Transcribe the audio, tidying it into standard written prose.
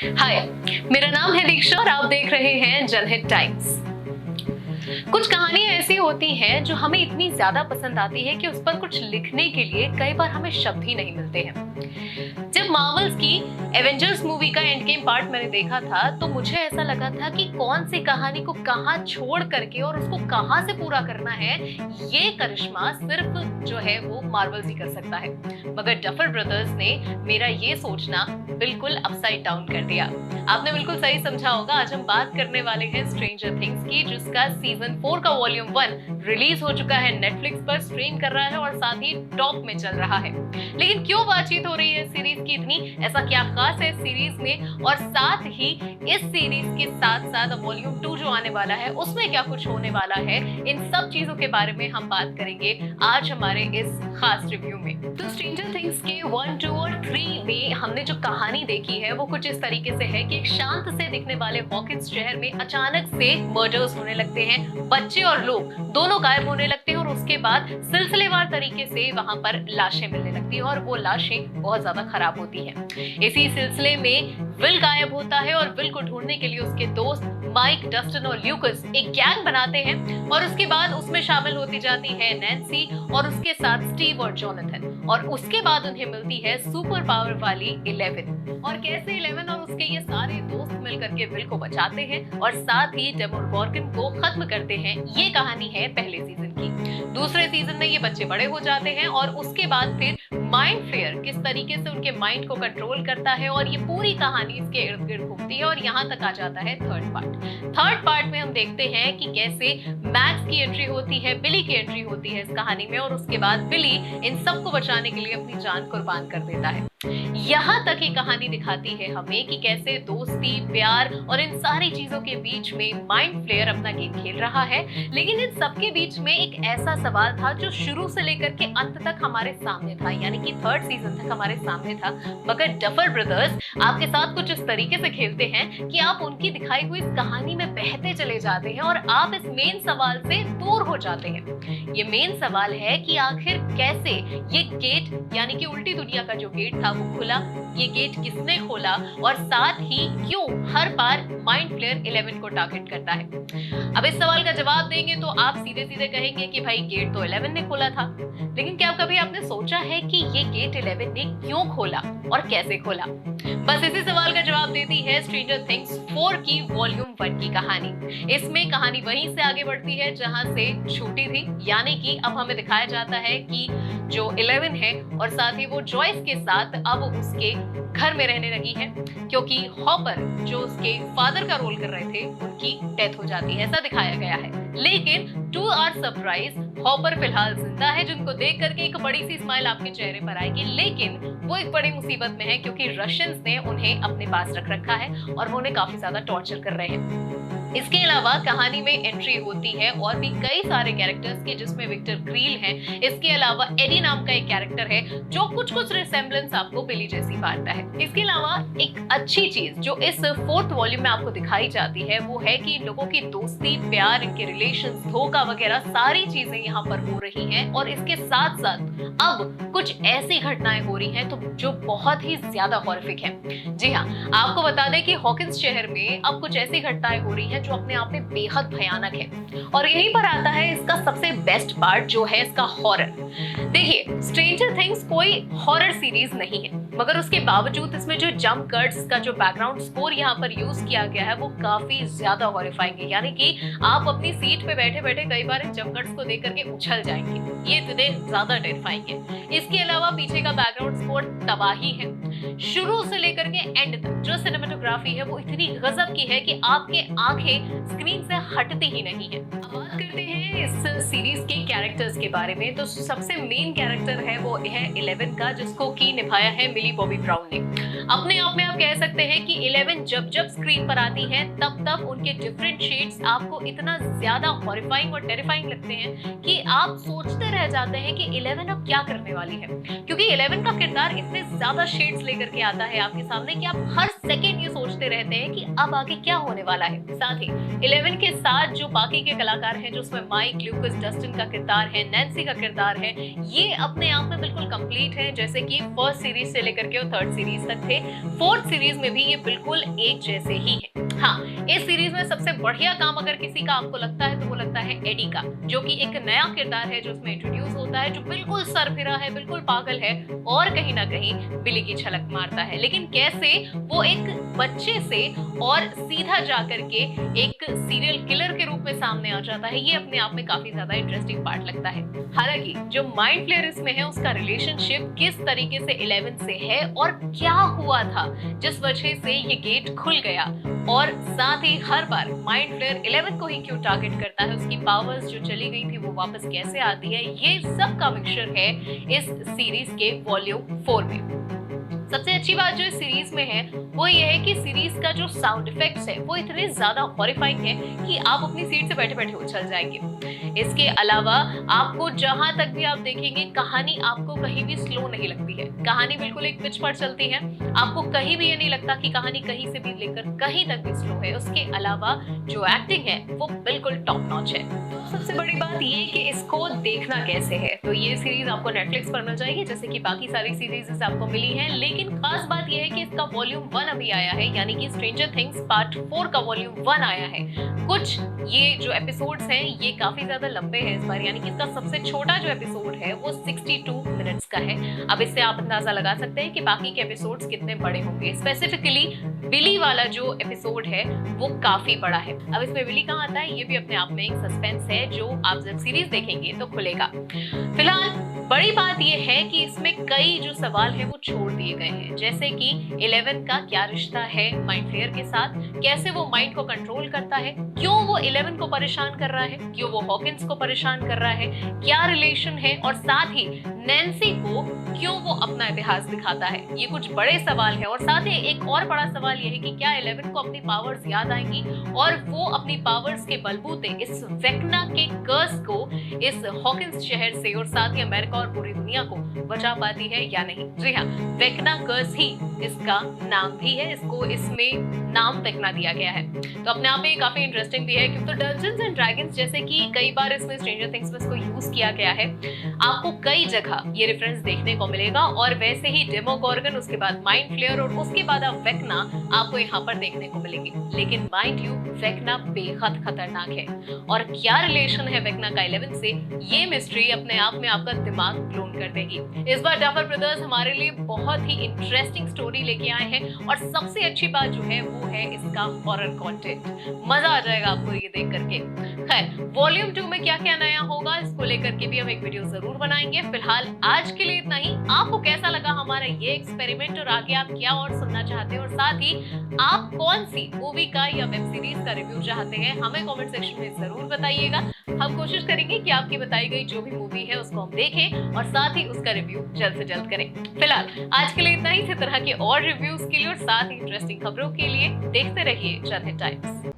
हाय, मेरा नाम है दीक्षा और आप देख रहे हैं जनहित टाइम्स। कुछ कहानियां ऐसी होती हैं जो हमें इतनी ज्यादा पसंद आती है कि उस पर कुछ लिखने के लिए कई बार हमें शब्द ही नहीं मिलते हैं। जब मार्वल्स की एवेंजर्स मूवी का एंड गेम पार्ट मैंने देखा था तो मुझे ऐसा लगा था कि कौन सी कहानी को कहां छोड़ करके और उसको कहां से पूरा करना है, ये करिश्मा सिर्फ जो है वो मार्वल्स ही कर सकता है। मगर डफर ब्रदर्स ने मेरा ये सोचना बिल्कुल अपसाइड डाउन कर दिया। आपने बिल्कुल सही समझा होगा। आज हम बात करने वाले हैं स्ट्रेंजर थिंग्स की, जिसका सीजन 4 का वॉल्यूम 1 रिलीज हो चुका है, नेटफ्लिक्स पर स्ट्रीम कर रहा है और साथ ही टॉप में चल रहा है। लेकिन क्यों बातचीत हो रही है सीरीज की इतनी, ऐसा क्या खास है सीरीज में, और साथ ही इस सीरीज के साथ साथ वॉल्यूम 2 जो आने वाला है उसमें क्या कुछ होने वाला है, इन सब चीजों के बारे में हम बात करेंगे आज हमारे इस खास रिव्यू में। तो स्ट्रेंजर थिंग्स के 1, 2 और 3 में हमने जो कहानी देखी है वो कुछ इस तरीके से है कि एक शांत से दिखने वाले हॉकिंस शहर में अचानक से मर्डर्स होने लगते हैं, बच्चे और लोग दोनों गायब होने लगते हैं और उसके बाद सिलसिलेवार तरीके से वहां पर लाशें मिलने लगती हैं और वो लाशें बहुत ज्यादा खराब होती हैं। इसी सिलसिले में विल गायब होता है और विल को ढूंढने के लिए उसके दोस्त माइक, डस्टिन और ल्यूकस एक गैंग बनाते हैं और उसके बाद उसमें शामिल होती जाती है नैन्सी और उसके साथ स्टीव और जोनाथन, और उसके बाद उन्हें मिलती है सुपर पावर वाली 11। और कैसे 11 और उसके ये सारे दोस्त मिलकर के विल को बचाते हैं और साथ ही डेमोगोर्गन को खत्म करते हैं, ये कहानी है पहले सीजन की। दूसरे सीजन में ये बच्चे बड़े हो जाते हैं और उसके बाद फिर माइंड फ्लेयर किस तरीके से उनके माइंड को कंट्रोल करता है और ये पूरी कहानी इसके इर्द गिर्द घूमती है और यहाँ तक आ जाता है थर्ड पार्ट में हम देखते हैं कि कैसे मैक्स की एंट्री होती है, बिली की एंट्री होती है इस कहानी में, और उसके बाद बिली इन सबको बचाने के लिए अपनी जान कुर्बान कर देता है। यहाँ तक ये कहानी दिखाती है हमें कि कैसे दोस्ती, प्यार और इन सारी चीजों के बीच में माइंड फ्लेयर अपना गेम खेल रहा है। लेकिन इन सबके बीच में एक ऐसा सवाल था जो शुरू से लेकर के अंत तक हमारे सामने था, यानी कि 3rd सीजन तक हमारे सामने था। मगर डफर ब्रदर्स आपके साथ कुछ इस तरीके से खेलते हैं कि आप उनकी दिखाई हुई इस कहानी में बहते चले जाते हैं और आप इस मेन सवाल से दूर हो जाते हैं। ये मेन सवाल है कि आखिर कैसे ये गेट, यानी कि उल्टी दुनिया का जो गेट था वो खुला, ये गेट किसने खोला, और साथ ही क्यों हर बार माइंड फ्लेयर 11 को टारगेट करता है। अब इस सवाल का जवाब देंगे तो आप सीधे सीधे कहेंगे कि भाई गेट तो 11 ने खोला था, लेकिन क्या कभी आपने सोचा है कि ये गेट 11 ने क्यों खोला और कैसे खोला? बस इसी सवाल का जवाब देती है स्ट्रेंजर थिंग्स 4 की वॉल्यूम 1 की कहानी। इसमें कहानी वहीं से आगे बढ़ती है जहां से छूटी थी, यानी कि अब हमें दिखाया जाता है कि जो 11 है और साथ ही वो जॉयस के साथ अब उसके घर में रहने लगी है, क्योंकि हॉपर जो उसके फादर का रोल कर रहे थे उनकी डेथ हो जाती है, ऐसा दिखाया गया है। लेकिन टू आवर सरप्राइज हॉपर फिलहाल जिंदा है, जिनको देख करके एक बड़ी सी स्माइल आपके चेहरे पर आएगी। लेकिन वो एक बड़ी मुसीबत में है क्योंकि रशियंस ने उन्हें अपने पास रख रखा है और वो उन्हें काफी ज्यादा टॉर्चर कर रहे हैं। इसके अलावा कहानी में एंट्री होती है और भी कई सारे कैरेक्टर्स की, जिसमें विक्टर क्रील है। इसके अलावा एडी नाम का एक कैरेक्टर है जो कुछ रिसेम्बलेंस आपको बिली जैसी मारता है। इसके अलावा एक अच्छी चीज जो इस 4th वॉल्यूम में आपको दिखाई जाती है वो है कि लोगों की दोस्ती, प्यार, इनके रिलेशंस, धोखा वगैरह सारी चीजें यहाँ पर हो रही हैं और इसके साथ साथ अब कुछ ऐसी घटनाएं हो रही हैं तो जो बहुत ही ज्यादा हॉरिफिक हैं। जी हाँ, आपको बता दें कि हॉकिंस शहर में अब कुछ ऐसी घटनाएं हो रही हैं जो अपने आप में बेहद भयानक है, और यहीं पर आता है इसका सबसे बेस्ट पार्ट जो है इसका हॉरर। देखिए, स्ट्रेंजर थिंग्स कोई हॉरर सीरीज नहीं है, मगर उसके बावजूद इसमें जो जंप कट्स का जो बैकग्राउंड स्कोर यहाँ पर यूज किया गया है वो काफी ज्यादा हॉरिफाइंग है, यानी कि आप अपनी सीट पे बैठे बैठे कई बार इन जंप कट्स को देख करके उछल जाएंगे, ये इतने ज्यादा टेरिफाइंग है। इसके अलावा पीछे का बैकग्राउंड स्कोर तबाही है, शुरू से लेकर के एंड तक जो सिनेमेटोग्राफी है वो इतनी गजब की है कि आपके आंखें स्क्रीन से हटती ही नहीं है। अब बात करते हैं इस सीरीज के कैरेक्टर्स के बारे में, तो सबसे मेन कैरेक्टर है वो है 11 का, जिसको की निभाया है मिली बॉबी ब्राउन ने। अपने आप में आप कह सकते हैं कि 11 जब जब स्क्रीन पर आती है तब तब उनके डिफरेंट शेड्स आपको इतना ज्यादा हॉरिफाइंग और टेरिफाइंग लगते हैं कि आप सोचते रह जाते हैं कि 11 अब क्या करने वाली है, क्योंकि 11 का किरदार इतने ज्यादा शेड्स लेकर के आता है आपके सामने कि आप हर सेकेंड ये सोचते रहते हैं कि अब आगे क्या होने वाला है। साथ ही 11 के साथ जो बाकी के कलाकार हैं, जो उसमें माइक, ल्यूकस, डस्टिन का किरदार है, नैन्सी का किरदार है, ये अपने आप में बिल्कुल कंप्लीट है, जैसे कि फर्स्ट सीरीज से लेकर के 3rd सीरीज तक थे। से फोर्थ सीरीज में भी ये बिल्कुल एक जैसे ही है। हाँ, इस सीरीज में सबसे बढ़िया काम अगर किसी का आपको लगता है तो वो लगता है एडी का, जो कि एक नया किरदार है जो उसमें इंट्रोड्यूस होता है, जो बिल्कुल सरफिरा है, बिल्कुल पागल है और कहीं ना कहीं बिली की झलक मारता है। लेकिन कैसे वो एक बच्चे से और सीधा जाकर के एक सीरियल किलर के रूप में सामने आ जाता है, ये अपने आप में काफी ज्यादा इंटरेस्टिंग पार्ट लगता है। हालांकि जो माइंड फ्लेयर इसमें है उसका रिलेशनशिप किस तरीके से 11 से है और क्या हुआ था जिस वजह से ये गेट खुल गया, और साथ ही हर बार माइंड फ्लेयर 11 को ही क्यों टारगेट करता है, उसकी पावर्स जो चली गई थी वो वापस कैसे आती है, ये सब का मिक्सचर है इस सीरीज के वॉल्यूम 4 में। सबसे अच्छी बात जो इस सीरीज में है वो ये है कि सीरीज का जो साउंड इफेक्ट्स है वो इतने ज्यादा हॉरिफाइंग है कि आप अपनी सीट से बैठे बैठे उछल जाएंगे। इसके अलावा आपको जहां तक भी आप देखेंगे कहानी आपको कहीं भी स्लो नहीं लगती है, कहानी बिल्कुल एक पिच पर चलती है। आपको कहीं भी ये नहीं लगता कि कहानी कहीं से भी लेकर कहीं तक भी स्लो है। उसके अलावा जो एक्टिंग है वो बिल्कुल टॉप नॉच है। सबसे बड़ी बात ये कि इसको देखना कैसे है, तो ये सीरीज आपको नेटफ्लिक्स पर मिल जाएगी जैसे कि बाकी सारी सीरीज आपको मिली है। लेकिन खास बात यह है कि इसका वॉल्यूम 1 अभी आया है, यानी कि स्ट्रेंजर थिंग्स पार्ट 4 का वॉल्यूम 1 आया है। कुछ ये जो एपिसोड्स हैं ये काफी ज्यादा लंबे हैं इस बार, यानी कि इसका सबसे छोटा जो एपिसोड है वो 62 मिनट्स का है। अब इससे आप अंदाजा लगा सकते हैं कि बाकी के एपिसोड्स कितने बड़े होंगे। स्पेसिफिकली बिली वाला जो एपिसोड है वो काफी बड़ा है। अब इसमें बिली कहाँ आता है ये भी अपने आप में एक सस्पेंस है जो आप जब सीरीज देखेंगे तो खुलेगा। फिलहाल बड़ी बात यह है कि इसमें कई जो सवाल है वो छोड़ दिए गए हैं, जैसे कि 11 का क्या रिश्ता है माइंड फ्लेयर के साथ, कैसे वो माइंड को कंट्रोल करता है, क्यों वो 11 को परेशान कर रहा है, क्यों वो हॉकिंस को परेशान कर रहा है, क्या रिलेशन है, और साथ ही नैन्सी को क्यों वो अपना इतिहास दिखाता है। ये कुछ बड़े सवाल है। और साथ ही एक और बड़ा सवाल ये है कि क्या 11 को अपनी पावर्स याद आएंगी और वो अपनी पावर्स के बलबूते इस वेक्ना के कर्स को इस हॉकिंस शहर से और साथ ही अमेरिका और पूरी दुनिया को बचा पाती है या नहीं। जी हाँ, वेक्ना कर्स ही इसका नाम भी है, इसको इसमें नाम वेक्ना दिया गया है। तो अपने आप में काफी इंटरेस्टिंग भी है। तो डंजन्स एंड ड्रैगन्स जैसे कि कई बार इसमें स्ट्रेंजर थिंग्स में इसको यूज किया गया है, आपको कई जगह ये रेफरेंस देखने को मिलेगा। और वैसे ही डेमोगोर्गन, उसके बाद माइंड फ्लेयर और उसके बाद अब वेक्ना आपको यहाँ पर देखने को मिलेगी। लेकिन माइंड यू, वेक्ना बेहद खतरनाक है और क्या रिलेशन है वेक्ना का 11 से, ये मिस्ट्री अपने आप में आपका दिमाग ब्लोन कर देगी। इस बार डफर ब्रदर्स हमारे लिए बहुत ही इंटरेस्टिंग स्टोरी लेके आए हैं और सबसे अच्छी बात जो है वो है इसका हॉरर कंटेंट। मजा आ जाएगा आपको ये देख करके। खैर, वॉल्यूम 2 में क्या क्या नया होगा इसको लेकर के भी हम एक वीडियो जरूर बनाएंगे। फिलहाल आज के लिए इतना ही। आपको कैसा लगा हमारा ये एक्सपेरिमेंट और आगे आप क्या और सुनना चाहते हैं, और साथ ही आप कौन सी मूवी का या वेब सीरीज का रिव्यू चाहते हैं, हमें कमेंट सेक्शन में जरूर बताइएगा। हम कोशिश करेंगे कि आपकी बताई गई जो भी मूवी है उसको हम देखें और साथ ही उसका रिव्यू जल्द से जल्द करें। फिलहाल आज के लिए इतना ही। इसी तरह के और रिव्यूज के लिए और साथ ही इंटरेस्टिंग खबरों के लिए देखते रहिए जनहित टाइम्स।